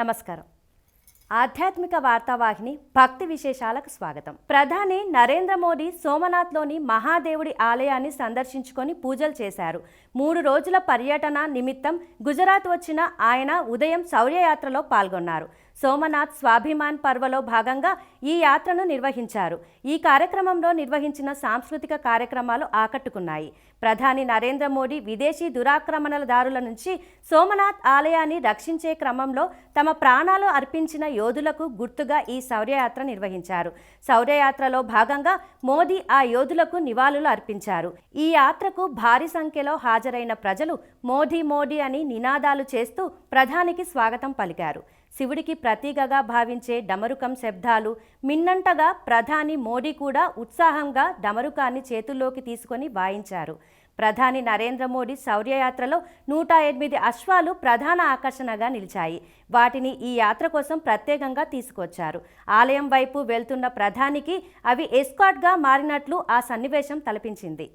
నమస్కారం. ఆధ్యాత్మిక వార్తావాహిని భక్తి విశేషాలకు స్వాగతం. ప్రధాని నరేంద్ర మోడీ సోమనాథ్లోని మహాదేవుడి ఆలయాన్ని సందర్శించుకొని పూజలు చేశారు. 3 రోజుల పర్యటన నిమిత్తం గుజరాత్ వచ్చిన ఆయన ఉదయం శౌర్యయాత్రలో పాల్గొన్నారు. సోమనాథ్ స్వాభిమాన్ పర్వలో భాగంగా ఈ యాత్రను నిర్వహించారు. ఈ కార్యక్రమంలో నిర్వహించిన సాంస్కృతిక కార్యక్రమాలు ఆకట్టుకున్నాయి. ప్రధాని నరేంద్ర మోడీ విదేశీ దురాక్రమణదారుల నుంచి సోమనాథ్ ఆలయాన్ని రక్షించే క్రమంలో తమ ప్రాణాలు అర్పించిన యోధులకు గుర్తుగా ఈ శౌర్యయాత్ర నిర్వహించారు. శౌర్యయాత్రలో భాగంగా మోదీ ఆ యోధులకు నివాళులు అర్పించారు. ఈ యాత్రకు భారీ సంఖ్యలో హాజరైన ప్రజలు మోదీ మోదీ అని నినాదాలు చేస్తూ ప్రధానికి స్వాగతం పలికారు. శివుడికి ప్రతీకగా భావించే డమరుకం శబ్దాలు మిన్నంటగా ప్రధాని మోడీ కూడా ఉత్సాహంగా డమరుకాన్ని చేతుల్లోకి తీసుకొని వాయించారు. ప్రధాని నరేంద్ర మోడీ శౌర్యయాత్రలో 108 అశ్వాలు ప్రధాన ఆకర్షణగా నిలిచాయి. వాటిని ఈ యాత్ర కోసం ప్రత్యేకంగా తీసుకొచ్చారు. ఆలయం వైపు వెళ్తున్న ప్రధానికి అవి ఎస్కార్ట్గా మారినట్లు ఆ సన్నివేశం తలపించింది.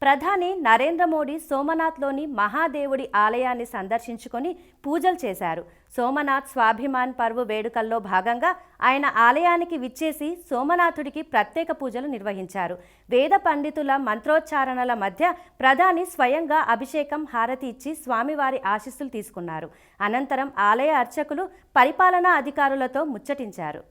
ప్రధాని నరేంద్ర మోడీ సోమనాథ్లోని మహాదేవుడి ఆలయాన్ని సందర్శించుకొని పూజలు చేశారు. సోమనాథ్ స్వాభిమాన్ పర్వ్ వేడుకల్లో భాగంగా ఆయన ఆలయానికి విచ్చేసి సోమనాథుడికి ప్రత్యేక పూజలు నిర్వహించారు. వేద పండితుల మంత్రోచ్చారణల మధ్య ప్రధాని స్వయంగా అభిషేకం హారతి ఇచ్చి స్వామివారి ఆశీస్సులు తీసుకున్నారు. అనంతరం ఆలయ అర్చకులు పరిపాలనా అధికారులతో ముచ్చటించారు.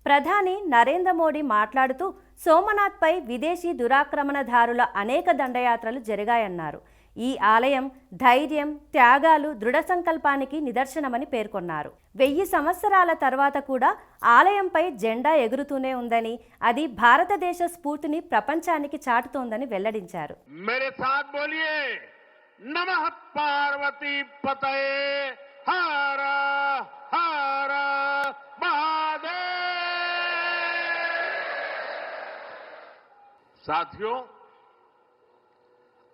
ప్రధాని నరేంద్ర మోడీ మాట్లాడుతూ సోమనాథ్పై విదేశీ దురాక్రమణదారుల అనేక దండయాత్రలు జరిగాయన్నారు. ఈ ఆలయం ధైర్యం, త్యాగాలు, దృఢ సంకల్పానికి నిదర్శనమని పేర్కొన్నారు. 1000 సంవత్సరాల తర్వాత కూడా ఆలయంపై జెండా ఎగురుతూనే ఉందని, అది భారతదేశ స్ఫూర్తిని ప్రపంచానికి చాటుతోందని వెల్లడించారు. मेरे साथ बोलिए नमः पार्वती पतये हर हर महादेव। साथियों,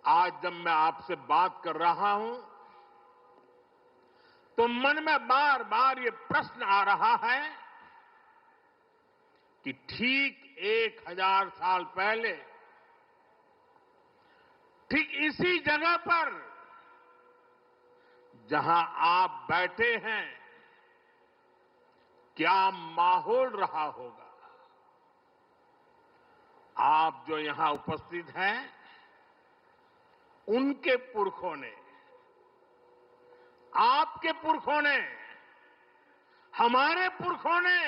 आज जब मैं आपसे बात कर रहा हूं तो मन में बार बार ये प्रश्न आ रहा है कि ठीक 1000 साल पहले ठीक इसी जगह पर जहां आप बैठे हैं क्या माहौल रहा होगा। आप जो यहां उपस्थित हैं उनके पुरखों ने, आपके पुरखों ने, हमारे पुरखों ने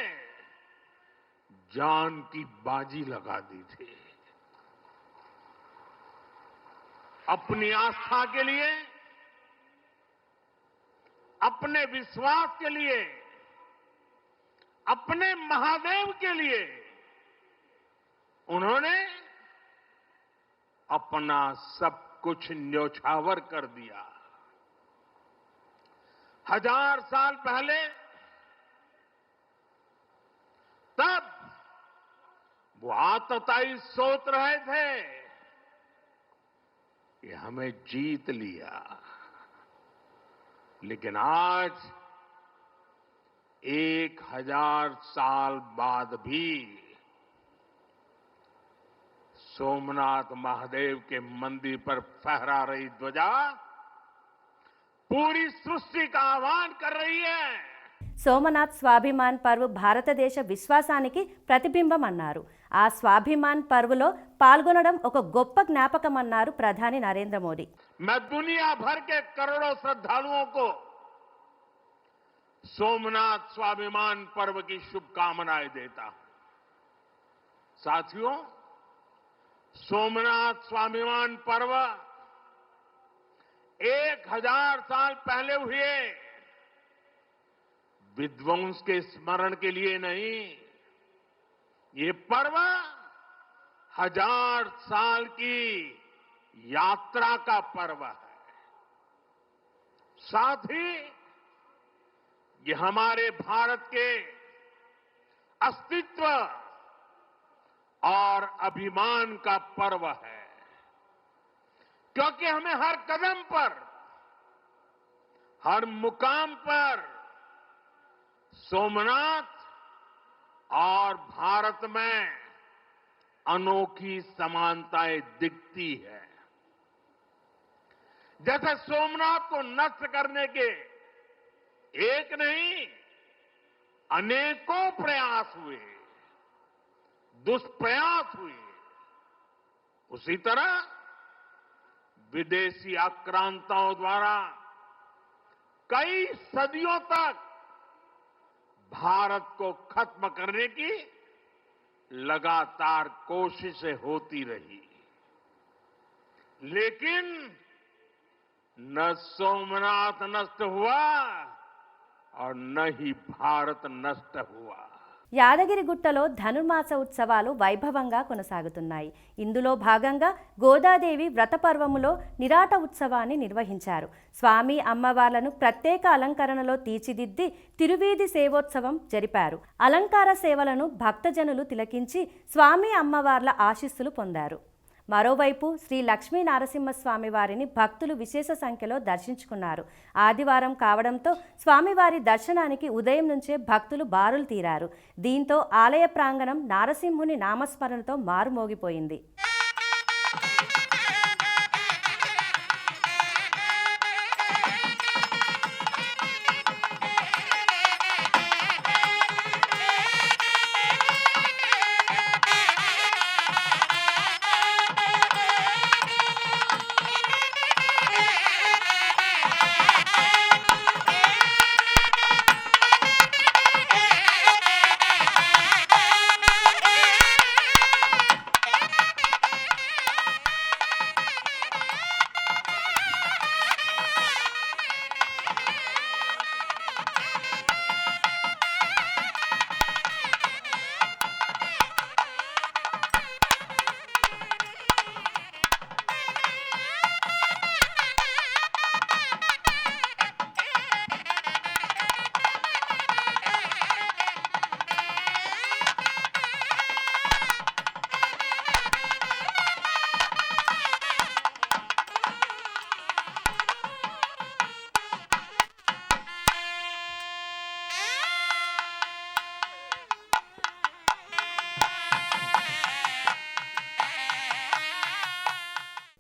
जान की बाजी लगा दी थी अपनी आस्था के लिए, अपने विश्वास के लिए, अपने महादेव के लिए। उन्होंने अपना सब कुछ न्योछावर कर दिया। 1000 साल पहले तब वो आतताई सोच रहे थे कि हमें जीत लिया, लेकिन आज 1000 साल बाद भी सोमनाथ महादेव के मंदिर पर फहरा रही ध्वजा पूरी सृष्टि का आह्वान कर रही है। సోమనాథ్ స్వాభిమాన్ పర్వ్ భారతదేశ విశ్వాసానికి ప్రతిబింబం అన్నారు. ఆ స్వాభిమాన్ పర్వ్లో పాల్గొనడం ఒక గొప్ప జ్ఞాపకం అన్నారు ప్రధాని నరేంద్ర మోడీ. मैं दुनिया भर के करोड़ों श्रद्धालुओं को सोमनाथ स्वाभिमान पर्व की शुभकामनाएं देता हूं। साथियों, सोमनाथ स्वाभिमान पर्व 1000 साल पहले हुए विध्वंस के स्मरण के लिए नहीं, ये पर्व 1000 साल की यात्रा का पर्व है। साथ ही ये हमारे भारत के अस्तित्व और अभिमान का पर्व है, क्योंकि हमें हर कदम पर, हर मुकाम पर सोमनाथ और भारत में अनोखी समानताएं दिखती है। जैसे सोमनाथ को नष्ट करने के एक नहीं अनेकों प्रयास हुए, दुष्प्रयास हुए, उसी तरह विदेशी आक्रांताओं द्वारा कई सदियों तक भारत को खत्म करने की लगातार कोशिशें होती रही, लेकिन न सोमनाथ नष्ट हुआ और न ही भारत नष्ट हुआ। యాదగిరిగుట్టలో ధనుర్మాస ఉత్సవాలు వైభవంగా కొనసాగుతున్నాయి. ఇందులో భాగంగా గోదాదేవి వ్రతపర్వములో నిరాట ఉత్సవాన్ని నిర్వహించారు. స్వామి అమ్మవార్లను ప్రత్యేక అలంకరణలో తీర్చిదిద్ది తిరువీధి సేవోత్సవం జరిపారు. అలంకార సేవలను భక్తజనులు తిలకించి స్వామి అమ్మవార్ల ఆశీస్సులు పొందారు. మరోవైపు శ్రీ లక్ష్మీ నరసింహస్వామి వారిని భక్తులు విశేష సంఖ్యలో దర్శించుకున్నారు. ఆదివారం కావడంతో స్వామివారి దర్శనానికి ఉదయం నుంచే భక్తులు బారులు తీరారు. దీంతో ఆలయ ప్రాంగణం నారసింహుని నామస్మరణతో మారుమోగిపోయింది.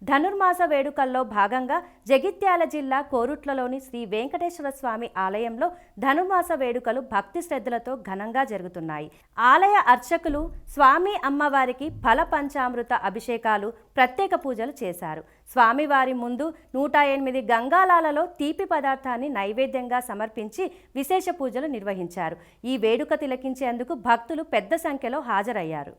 ధనుర్మాస వేడుకల్లో భాగంగా జగిత్యాల జిల్లా కోరుట్లలోని శ్రీ వెంకటేశ్వర స్వామి ఆలయంలో ధనుర్మాస వేడుకలు భక్తి శ్రద్ధలతో ఘనంగా జరుగుతున్నాయి. ఆలయ అర్చకులు స్వామి అమ్మవారికి ఫల పంచామృత అభిషేకాలు, ప్రత్యేక పూజలు చేశారు. స్వామివారి ముందు 108 గంగాలాలలో తీపి పదార్థాన్ని నైవేద్యంగా సమర్పించి విశేష పూజలు నిర్వహించారు. ఈ వేడుక తిలకించేందుకు భక్తులు పెద్ద సంఖ్యలో హాజరయ్యారు.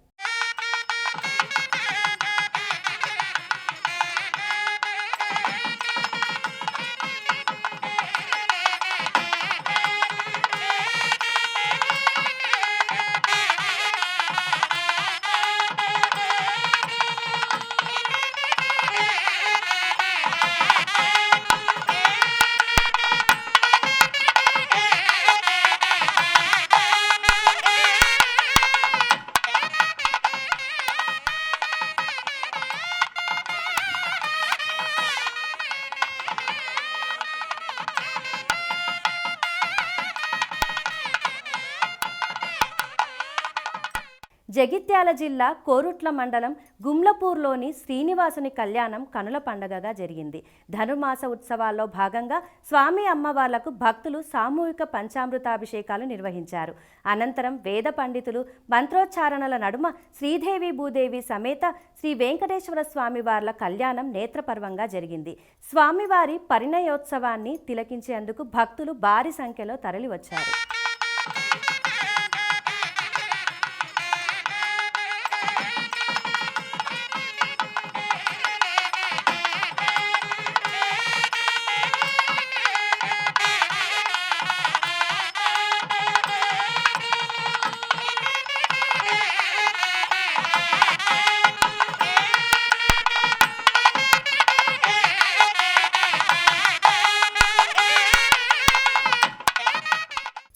జగిత్యాల జిల్లా కోరుట్ల మండలం గుమ్లపూర్లోని శ్రీనివాసుని కళ్యాణం కనుల పండుగగా జరిగింది. ధనుర్మాస ఉత్సవాల్లో భాగంగా స్వామి అమ్మవార్లకు భక్తులు సామూహిక పంచామృతాభిషేకాలు నిర్వహించారు. అనంతరం వేద పండితులు మంత్రోచ్చారణల నడుమ శ్రీదేవి భూదేవి సమేత శ్రీ వెంకటేశ్వర స్వామివార్ల కళ్యాణం నేత్రపర్వంగా జరిగింది. స్వామివారి పరిణయోత్సవాన్ని తిలకించేందుకు భక్తులు భారీ సంఖ్యలో తరలివచ్చారు.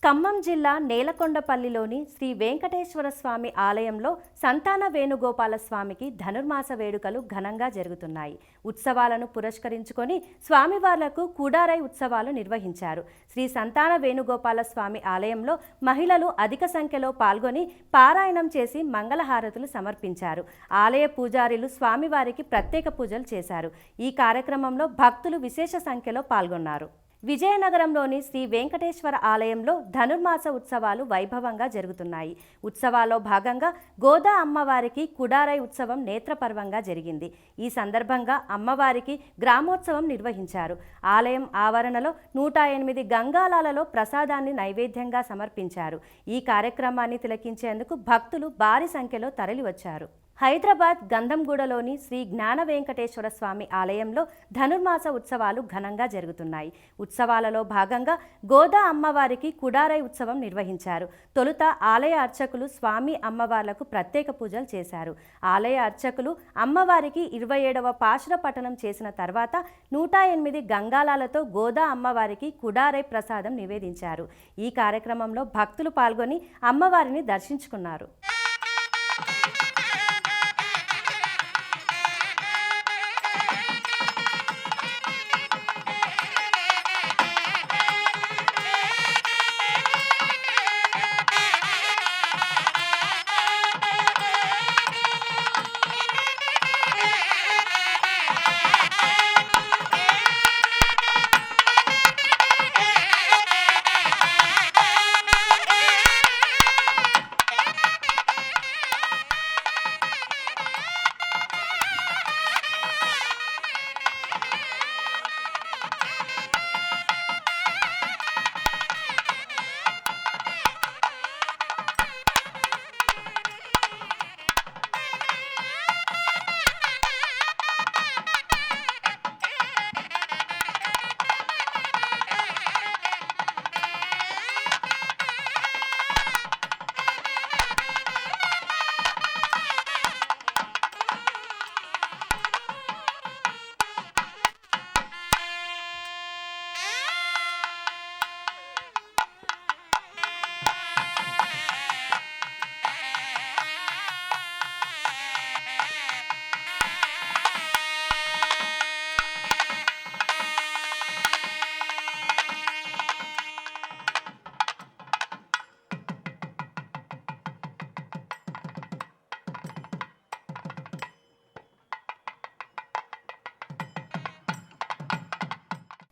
ఖమ్మం జిల్లా నేలకొండపల్లిలోని శ్రీ వెంకటేశ్వర స్వామి ఆలయంలో సంతాన వేణుగోపాల స్వామికి ధనుర్మాస వేడుకలు ఘనంగా జరుగుతున్నాయి. ఉత్సవాలను పురస్కరించుకొని స్వామివార్లకు కూడారై ఉత్సవాలు నిర్వహించారు. శ్రీ సంతాన వేణుగోపాల స్వామి ఆలయంలో మహిళలు అధిక సంఖ్యలో పాల్గొని పారాయణం చేసి మంగళహారతులు సమర్పించారు. ఆలయ పూజారులు స్వామివారికి ప్రత్యేక పూజలు చేశారు. ఈ కార్యక్రమంలో భక్తులు విశేష సంఖ్యలో పాల్గొన్నారు. విజయనగరంలోని శ్రీ వెంకటేశ్వర ఆలయంలో ధనుర్మాస ఉత్సవాలు వైభవంగా జరుగుతున్నాయి. ఉత్సవాల్లో భాగంగా గోదా అమ్మవారికి కుడారై ఉత్సవం నేత్రపర్వంగా జరిగింది. ఈ సందర్భంగా అమ్మవారికి గ్రామోత్సవం నిర్వహించారు. ఆలయం ఆవరణలో 108 గంగాలాలలో ప్రసాదాన్ని నైవేద్యంగా సమర్పించారు. ఈ కార్యక్రమాన్ని తిలకించేందుకు భక్తులు భారీ సంఖ్యలో తరలివచ్చారు. హైదరాబాద్ గంధంగూడలోని శ్రీ జ్ఞాన వెంకటేశ్వర స్వామి ఆలయంలో ధనుర్మాస ఉత్సవాలు ఘనంగా జరుగుతున్నాయి. ఉత్సవాలలో భాగంగా గోదా అమ్మవారికి కుడారై ఉత్సవం నిర్వహించారు. తొలుత ఆలయ అర్చకులు స్వామి అమ్మవార్లకు ప్రత్యేక పూజలు చేశారు. ఆలయ అర్చకులు అమ్మవారికి 27వ పాశుర పఠనం చేసిన తర్వాత 108 గంగాలాలతో గోదా అమ్మవారికి కుడారై ప్రసాదం నివేదించారు. ఈ కార్యక్రమంలో భక్తులు పాల్గొని అమ్మవారిని దర్శించుకున్నారు.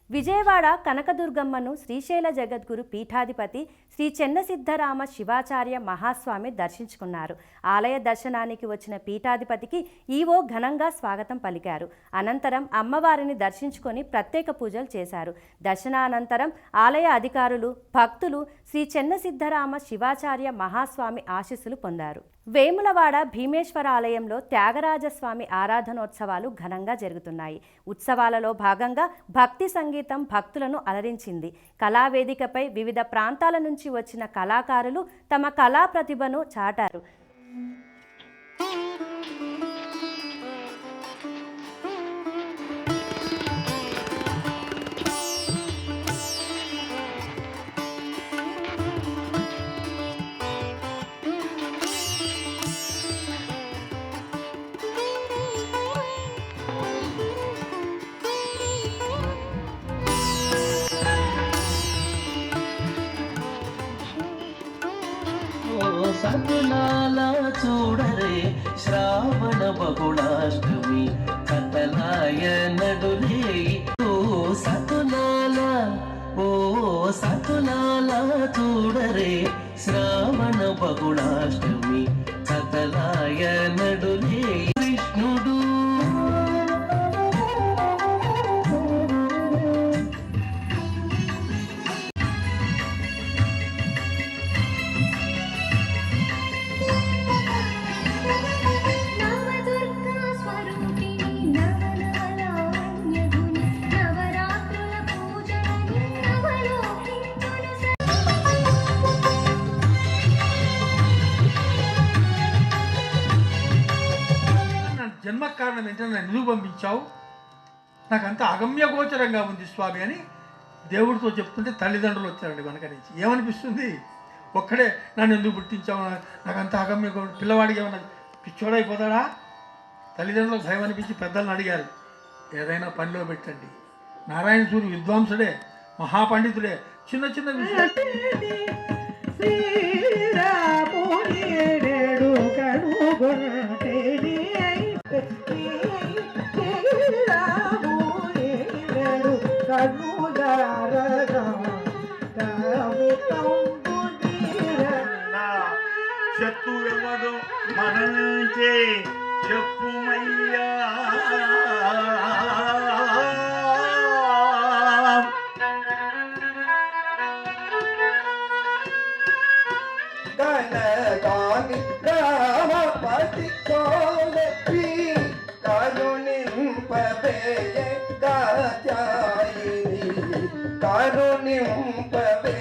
విజయవాడ కనకదుర్గమ్మను శ్రీశైల జగద్గురు పీఠాధిపతి శ్రీ చెన్నసిద్ధరామ శివాచార్య మహాస్వామి దర్శించుకున్నారు. ఆలయ దర్శనానికి వచ్చిన పీఠాధిపతికి ఈవో ఘనంగా స్వాగతం పలికారు. అనంతరం అమ్మవారిని దర్శించుకొని ప్రత్యేక పూజలు చేశారు. దర్శనానంతరం ఆలయ అధికారులు, భక్తులు శ్రీ చెన్నసిద్ధరామ శివాచార్య మహాస్వామి ఆశీస్సులు పొందారు. వేములవాడ భీమేశ్వర ఆలయంలో త్యాగరాజస్వామి ఆరాధనోత్సవాలు ఘనంగా జరుగుతున్నాయి. ఉత్సవాలలో భాగంగా భక్తి సంగీతం భక్తులను అలరించింది. కళావేదికపై వివిధ ప్రాంతాల నుంచి వచ్చిన కళాకారులు తమ కళా ప్రతిభను చాటారు. సతులాల చూడరే శ్రావణ బహుళాష్టమి కథలాయ నడులే సతులాల చూడరే శ్రావణ బహుళాష్టమి కథలాయ నడులే కృష్ణుడు జన్మ కారణం ఏంటంటే నన్ను ఎందుకు పంపించావు, నాకంతా అగమ్యగోచరంగా ఉంది స్వామి అని దేవుడితో చెప్తుంటే తల్లిదండ్రులు వచ్చారండి వెనక నుంచి. ఏమనిపిస్తుంది? ఒక్కడే నన్ను ఎందుకు పుట్టించావు, నాకంతా పిల్లవాడికి ఏమన్నా పిచ్చోడైపోతాడా? తల్లిదండ్రులకు భయం అనిపించి పెద్దలను అడిగారు, ఏదైనా పనిలో పెట్టండి. నారాయణ సూర్య విద్వాంసుడే, మహాపండితుడే, చిన్న చిన్న విషయాలు శత్రువెవడు మరణించే చెప్పుమయ్యా గణగామి రామపతి కోలపి కరుణింపవే కాత్యాయిని కరుణింపవే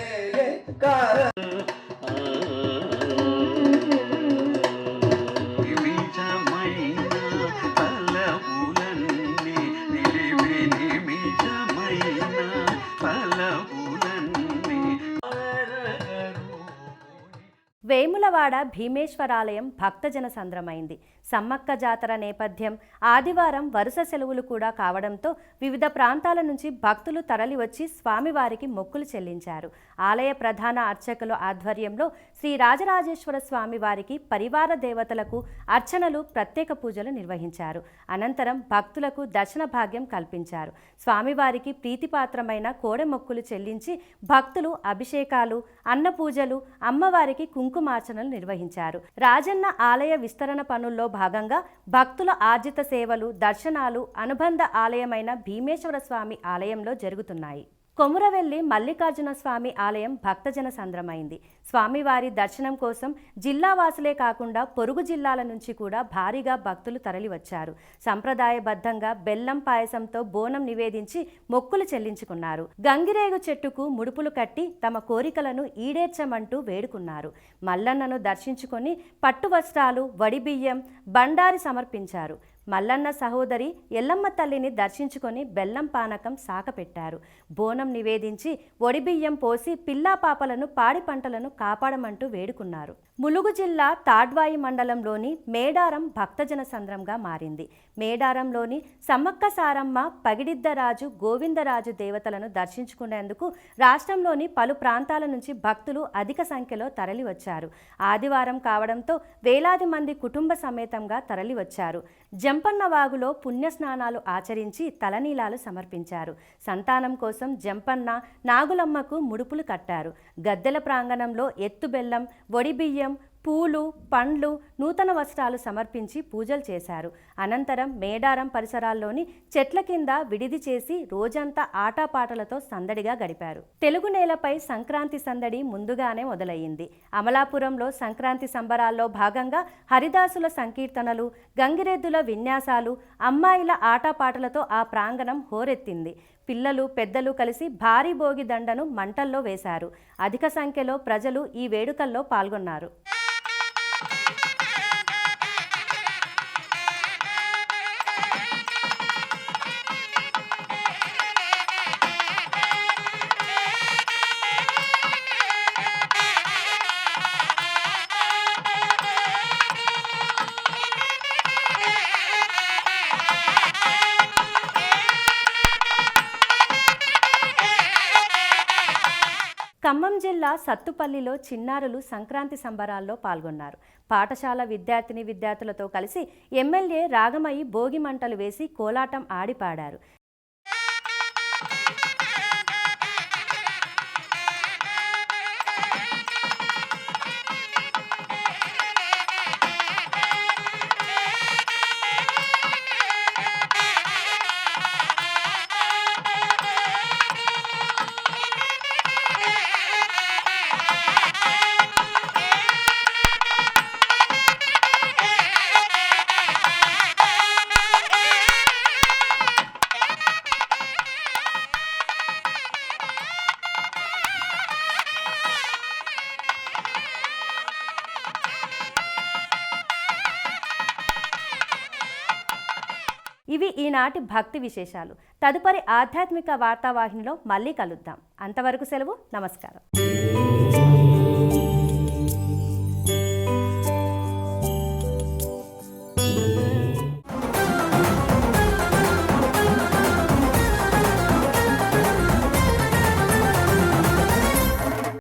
వేములవాడ భీమేశ్వరాలయం భక్తజన సంద్రమైంది. సమ్మక్క జాతర నేపథ్యం, ఆదివారం వరుస సెలవులు కూడా కావడంతో వివిధ ప్రాంతాల నుంచి భక్తులు తరలివచ్చి స్వామివారికి మొక్కులు చెల్లించారు. ఆలయ ప్రధాన అర్చకుల ఆధ్వర్యంలో శ్రీ రాజరాజేశ్వర స్వామి వారికి పరివార దేవతలకు అర్చనలు, ప్రత్యేక పూజలు నిర్వహించారు. అనంతరం భక్తులకు దర్శన భాగ్యం కల్పించారు. స్వామివారికి ప్రీతిపాత్రమైన కోడె మొక్కులు చెల్లించి భక్తులు అభిషేకాలు, అన్న పూజలు, అమ్మవారికి కుంకుమార్చనలు నిర్వహించారు. రాజన్న ఆలయ విస్తరణ పనుల్లో భాగంగా భక్తుల ఆర్జిత సేవలు, దర్శనాలు అనుబంధ ఆలయమైన భీమేశ్వర స్వామి ఆలయంలో జరుగుతున్నాయి. కొమురవెల్లి మల్లికార్జున స్వామి ఆలయం భక్తజన సంద్రమైంది. స్వామివారి దర్శనం కోసం జిల్లావాసులే కాకుండా పొరుగు జిల్లాల నుంచి కూడా భారీగా భక్తులు తరలివచ్చారు. సంప్రదాయబద్ధంగా బెల్లం పాయసంతో బోనం నివేదించి మొక్కులు చెల్లించుకున్నారు. గంగిరేగు చెట్టుకు ముడుపులు కట్టి తమ కోరికలను ఈడేర్చమంటూ వేడుకున్నారు. మల్లన్నను దర్శించుకొని పట్టు వస్త్రాలు, వడిబియ్యం, బండారి సమర్పించారు. మల్లన్న సహోదరి ఎల్లమ్మ తల్లిని దర్శించుకొని బెల్లం పానకం సాకపెట్టారు. బోనం నివేదించి ఒడిబియ్యం పోసి పిల్లా పాపలను, పాడి పంటలను కాపాడమంటూ వేడుకున్నారు. ములుగు జిల్లా తాడ్వాయి మండలంలోని మేడారం భక్తజన సంద్రంగా మారింది. మేడారంలోని సమ్మక్క సారమ్మ, పగిడిద్దరాజు, గోవిందరాజు దేవతలను దర్శించుకునేందుకు రాష్ట్రంలోని పలు ప్రాంతాల నుంచి భక్తులు అధిక సంఖ్యలో తరలివచ్చారు. ఆదివారం కావడంతో వేలాది మంది కుటుంబ సమేతంగా తరలివచ్చారు. జంపన్న వాగులో పుణ్యస్నానాలు ఆచరించి తలనీలాలు సమర్పించారు. సంతానం కోసం జంపన్న నాగులమ్మకు ముడుపులు కట్టారు. గద్దెల ప్రాంగణంలో ఎత్తుబెల్లం, వడిబియ్యం, పూలు, పండ్లు, నూతన వస్త్రాలు సమర్పించి పూజలు చేశారు. అనంతరం మేడారం పరిసరాల్లోని చెట్ల కింద విడిది చేసి రోజంతా ఆటపాటలతో సందడిగా గడిపారు. తెలుగు నేలపై సంక్రాంతి సందడి ముందుగానే మొదలయ్యింది. అమలాపురంలో సంక్రాంతి సంబరాల్లో భాగంగా హరిదాసుల సంకీర్తనలు, గంగిరెద్దుల విన్యాసాలు, అమ్మాయిల ఆటపాటలతో ఆ ప్రాంగణం హోరెత్తింది. పిల్లలు, పెద్దలు కలిసి భారీ భోగి దండను మంటల్లో వేశారు. అధిక సంఖ్యలో ప్రజలు ఈ వేడుకల్లో పాల్గొన్నారు. ఖమ్మం జిల్లా సత్తుపల్లిలో చిన్నారులు సంక్రాంతి సంబరాల్లో పాల్గొన్నారు. పాఠశాల విద్యార్థులతో కలిసి ఎమ్మెల్యే రాగమయ్యి భోగి మంటలు వేసి కోలాటం ఆడిపాడారు. ఇవి ఈనాటి భక్తి విశేషాలు. తదుపరి ఆధ్యాత్మిక వార్తావాహినిలో మళ్ళీ కలుద్దాం. అంతవరకు సెలవు. నమస్కారం.